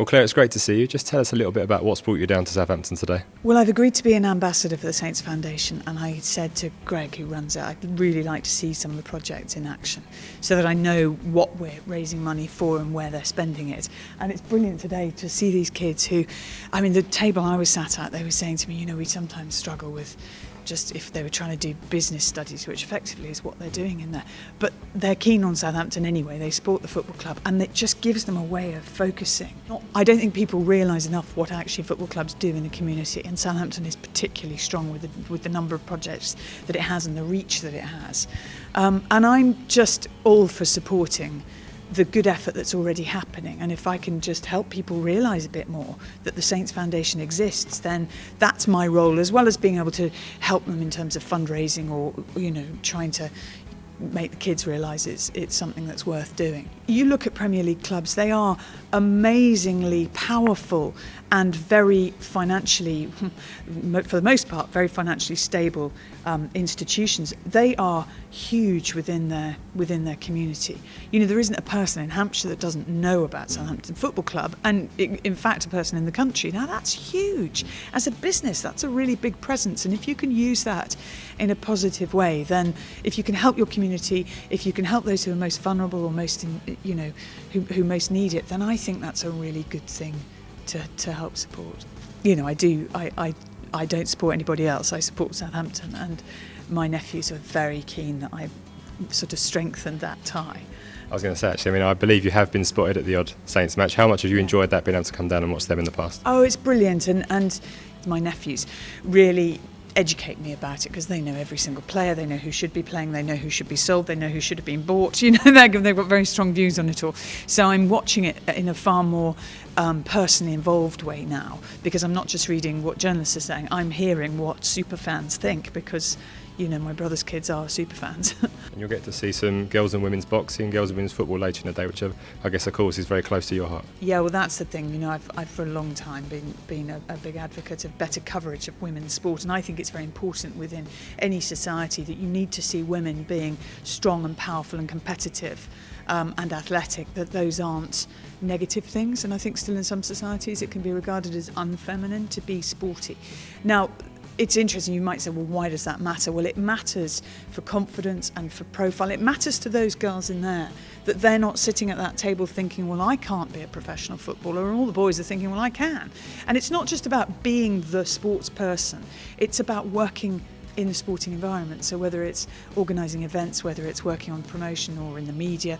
Well, Claire, it's great to see you. Just tell us a little bit about what's brought you down to Southampton today. Well, I've agreed to be an ambassador for the Saints Foundation, and I said to Greg, who runs it, I'd really like to see some of the projects in action so that I know what we're raising money for and where they're spending it. And it's brilliant today to see these kids who, I mean, the table I was sat at, they were saying to me, you know, we sometimes struggle with just if they were trying to do business studies, which effectively is what they're doing in there. But they're keen on Southampton anyway, they support the football club, and it just gives them a way of focusing. I don't think people realise enough what actually football clubs do in the community, and Southampton is particularly strong with the number of projects that it has and the reach that it has. And I'm just all for supporting the good effort that's already happening, and if I can just help people realise a bit more that the Saints Foundation exists, then that's my role, as well as being able to help them in terms of fundraising or, you know, trying to make the kids realise it's something that's worth doing. You look at Premier League clubs, they are amazingly powerful and very financially, for the most part, very financially stable institutions. They are huge within their community. You know, there isn't a person in Hampshire that doesn't know about Southampton Football Club, and in fact a person in the country. Now that's huge. As a business, that's a really big presence, and if you can use that in a positive way, then if you can help your community, if you can help those who are most vulnerable or most, you know, who most need it, then I think that's a really good thing to help support. You know, I don't support anybody else. I support Southampton, and my nephews are very keen that I sort of strengthen that tie. I was going to say, actually, I mean, I believe you have been spotted at the odd Saints match. How much have you enjoyed that, being able to come down and watch them in the past? Oh, it's brilliant, and my nephews really educate me about it, because they know every single player, they know who should be playing, they know who should be sold, they know who should have been bought, you know, they've got very strong views on it all. So I'm watching it in a far more personally involved way now, because I'm not just reading what journalists are saying, I'm hearing what super fans think, because, you know, my brother's kids are super fans. And you'll get to see some girls and women's boxing, girls and women's football later in the day, which I guess, of course, is very close to your heart. Yeah, well, that's the thing. You know, I've for a long time been a big advocate of better coverage of women's sport, and I think it's very important within any society that you need to see women being strong and powerful and competitive and athletic, that those aren't negative things. And I think still in some societies it can be regarded as unfeminine to be sporty. Now, it's interesting, you might say, well, why does that matter? Well, it matters for confidence and for profile. It matters to those girls in there that they're not sitting at that table thinking, well, I can't be a professional footballer, and all the boys are thinking, well, I can. And it's not just about being the sports person, it's about working in a sporting environment. So whether it's organising events, whether it's working on promotion or in the media,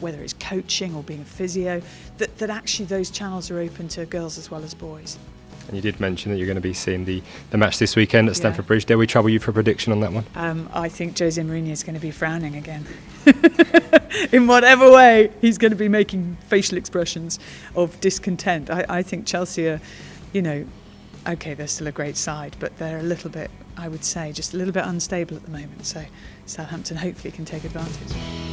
whether it's coaching or being a physio, that actually those channels are open to girls as well as boys. And you did mention that you're going to be seeing the match this weekend at Stamford Bridge. Dare we trouble you for a prediction on that one? I think Jose Mourinho is going to be frowning again. In whatever way, he's going to be making facial expressions of discontent. I think Chelsea are, you know, OK, they're still a great side, but they're a little bit, I would say, just a little bit unstable at the moment. So Southampton hopefully can take advantage.